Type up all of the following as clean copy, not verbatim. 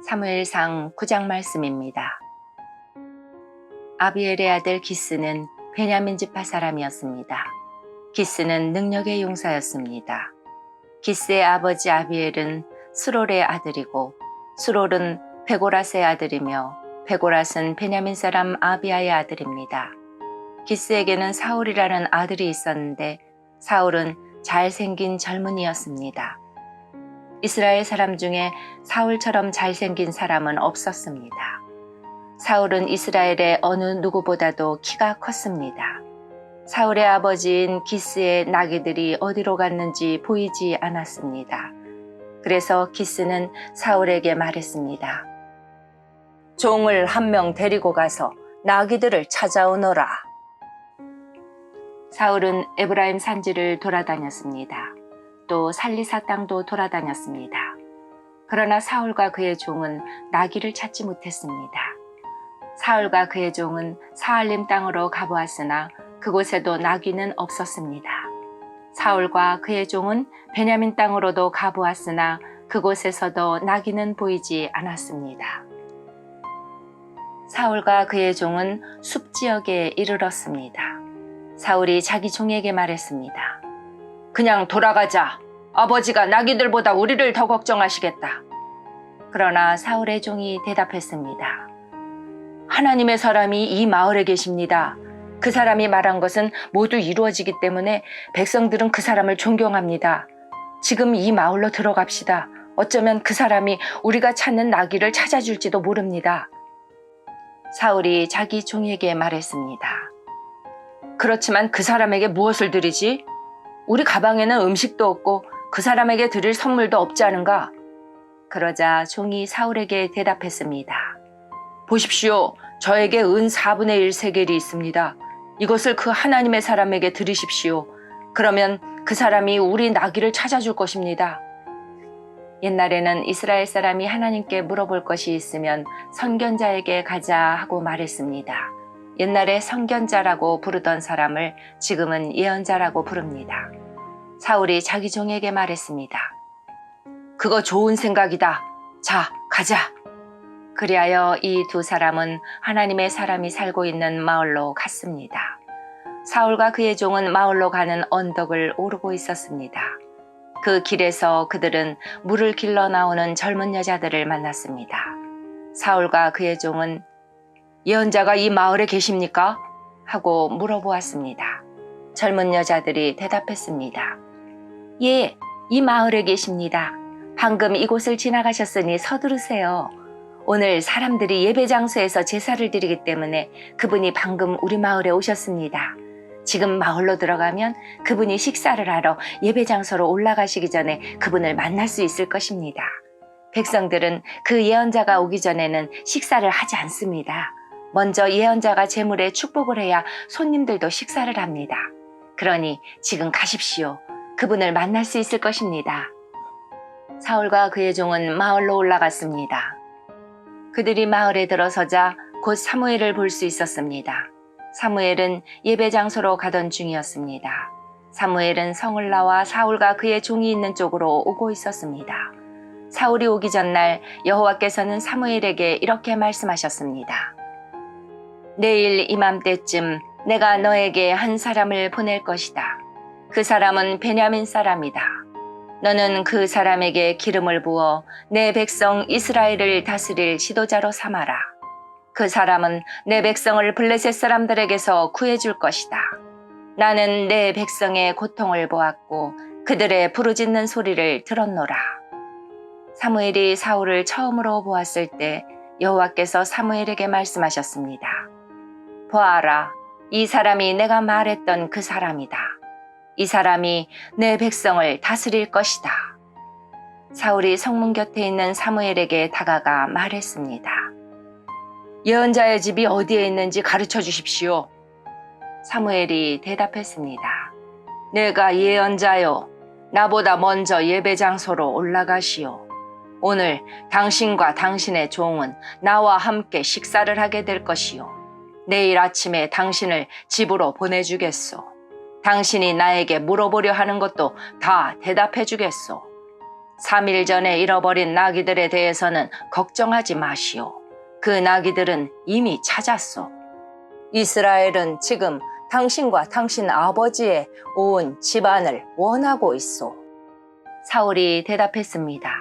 사무엘상 9장 말씀입니다. 아비엘의 아들 기스는 베냐민 지파 사람이었습니다. 기스는 능력의 용사였습니다. 기스의 아버지 아비엘은 스롤의 아들이고 스롤은 베고랏의 아들이며 베고랏은 베냐민 사람 아비아의 아들입니다. 기스에게는 사울이라는 아들이 있었는데 사울은 잘생긴 젊은이였습니다. 이스라엘 사람 중에 사울처럼 잘생긴 사람은 없었습니다. 사울은 이스라엘의 어느 누구보다도 키가 컸습니다. 사울의 아버지인 기스의 나귀들이 어디로 갔는지 보이지 않았습니다. 그래서 기스는 사울에게 말했습니다. 종을 한 명 데리고 가서 나귀들을 찾아오너라. 사울은 에브라임 산지를 돌아다녔습니다. 또 살리사 땅도 돌아다녔습니다. 그러나 사울과 그의 종은 나귀를 찾지 못했습니다. 사울과 그의 종은 사알림 땅으로 가보았으나 그곳에도 나귀는 없었습니다. 사울과 그의 종은 베냐민 땅으로도 가보았으나 그곳에서도 나귀는 보이지 않았습니다. 사울과 그의 종은 숲 지역에 이르렀습니다. 사울이 자기 종에게 말했습니다. 그냥 돌아가자. 아버지가 나귀들보다 우리를 더 걱정하시겠다. 그러나 사울의 종이 대답했습니다. 하나님의 사람이 이 마을에 계십니다. 그 사람이 말한 것은 모두 이루어지기 때문에 백성들은 그 사람을 존경합니다. 지금 이 마을로 들어갑시다. 어쩌면 그 사람이 우리가 찾는 나귀를 찾아줄지도 모릅니다. 사울이 자기 종에게 말했습니다. 그렇지만 그 사람에게 무엇을 드리지? 우리 가방에는 음식도 없고 그 사람에게 드릴 선물도 없지 않은가? 그러자 종이 사울에게 대답했습니다. 보십시오. 저에게 은 4분의 1 세겔이 있습니다. 이것을 그 하나님의 사람에게 드리십시오. 그러면 그 사람이 우리 나귀를 찾아줄 것입니다. 옛날에는 이스라엘 사람이 하나님께 물어볼 것이 있으면 선견자에게 가자 하고 말했습니다. 옛날에 선견자라고 부르던 사람을 지금은 예언자라고 부릅니다. 사울이 자기 종에게 말했습니다. 그거 좋은 생각이다. 자, 가자. 그리하여 이 두 사람은 하나님의 사람이 살고 있는 마을로 갔습니다. 사울과 그의 종은 마을로 가는 언덕을 오르고 있었습니다. 그 길에서 그들은 물을 길러 나오는 젊은 여자들을 만났습니다. 사울과 그의 종은 예언자가 이 마을에 계십니까? 하고 물어보았습니다. 젊은 여자들이 대답했습니다. 예, 이 마을에 계십니다. 방금 이곳을 지나가셨으니 서두르세요. 오늘 사람들이 예배 장소에서 제사를 드리기 때문에 그분이 방금 우리 마을에 오셨습니다. 지금 마을로 들어가면 그분이 식사를 하러 예배 장소로 올라가시기 전에 그분을 만날 수 있을 것입니다. 백성들은 그 예언자가 오기 전에는 식사를 하지 않습니다. 먼저 예언자가 제물에 축복을 해야 손님들도 식사를 합니다. 그러니 지금 가십시오. 그분을 만날 수 있을 것입니다. 사울과 그의 종은 마을로 올라갔습니다. 그들이 마을에 들어서자 곧 사무엘을 볼 수 있었습니다. 사무엘은 예배 장소로 가던 중이었습니다. 사무엘은 성을 나와 사울과 그의 종이 있는 쪽으로 오고 있었습니다. 사울이 오기 전날 여호와께서는 사무엘에게 이렇게 말씀하셨습니다. 내일 이맘때쯤 내가 너에게 한 사람을 보낼 것이다. 그 사람은 베냐민 사람이다. 너는 그 사람에게 기름을 부어 내 백성 이스라엘을 다스릴 지도자로 삼아라. 그 사람은 내 백성을 블레셋 사람들에게서 구해줄 것이다. 나는 내 백성의 고통을 보았고 그들의 부르짖는 소리를 들었노라. 사무엘이 사울을 처음으로 보았을 때 여호와께서 사무엘에게 말씀하셨습니다. 보아라, 이 사람이 내가 말했던 그 사람이다. 이 사람이 내 백성을 다스릴 것이다. 사울이 성문 곁에 있는 사무엘에게 다가가 말했습니다. 예언자의 집이 어디에 있는지 가르쳐 주십시오. 사무엘이 대답했습니다. 내가 예언자요. 나보다 먼저 예배 장소로 올라가시오. 오늘 당신과 당신의 종은 나와 함께 식사를 하게 될 것이요. 내일 아침에 당신을 집으로 보내주겠소. 당신이 나에게 물어보려 하는 것도 다 대답해 주겠소. 3일 전에 잃어버린 나귀들에 대해서는 걱정하지 마시오. 그 나귀들은 이미 찾았소. 이스라엘은 지금 당신과 당신 아버지의 온 집안을 원하고 있소. 사울이 대답했습니다.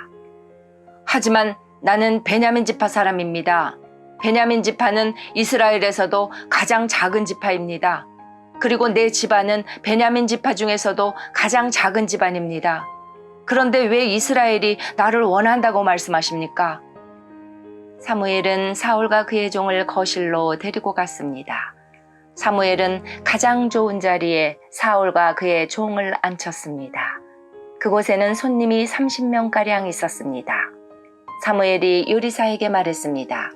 하지만 나는 베냐민 지파 사람입니다. 베냐민 지파는 이스라엘에서도 가장 작은 지파입니다. 그리고 내 집안은 베냐민 지파 중에서도 가장 작은 집안입니다. 그런데 왜 이스라엘이 나를 원한다고 말씀하십니까? 사무엘은 사울과 그의 종을 거실로 데리고 갔습니다. 사무엘은 가장 좋은 자리에 사울과 그의 종을 앉혔습니다. 그곳에는 손님이 30명가량 있었습니다. 사무엘이 요리사에게 말했습니다.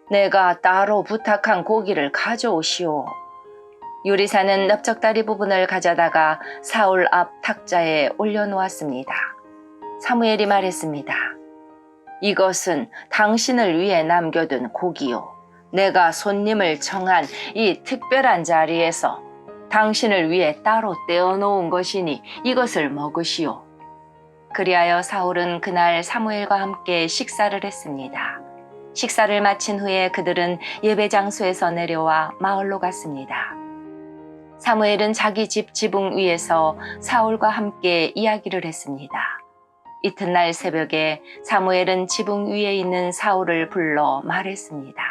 내가 따로 부탁한 고기를 가져오시오. 요리사는 넓적다리 부분을 가져다가 사울 앞 탁자에 올려놓았습니다. 사무엘이 말했습니다. 이것은 당신을 위해 남겨둔 고기요. 내가 손님을 청한 이 특별한 자리에서 당신을 위해 따로 떼어놓은 것이니 이것을 먹으시오. 그리하여 사울은 그날 사무엘과 함께 식사를 했습니다. 식사를 마친 후에 그들은 예배 장소에서 내려와 마을로 갔습니다. 사무엘은 자기 집 지붕 위에서 사울과 함께 이야기를 했습니다. 이튿날 새벽에 사무엘은 지붕 위에 있는 사울을 불러 말했습니다.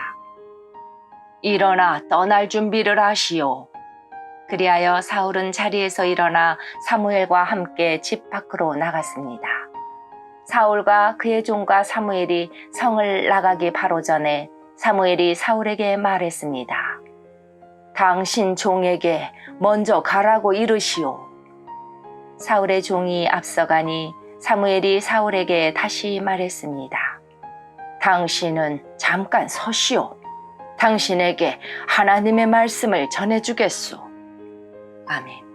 일어나 떠날 준비를 하시오. 그리하여 사울은 자리에서 일어나 사무엘과 함께 집 밖으로 나갔습니다. 사울과 그의 종과 사무엘이 성을 나가기 바로 전에 사무엘이 사울에게 말했습니다. 당신 종에게 먼저 가라고 이르시오. 사울의 종이 앞서가니 사무엘이 사울에게 다시 말했습니다. 당신은 잠깐 서시오. 당신에게 하나님의 말씀을 전해주겠소. 아멘.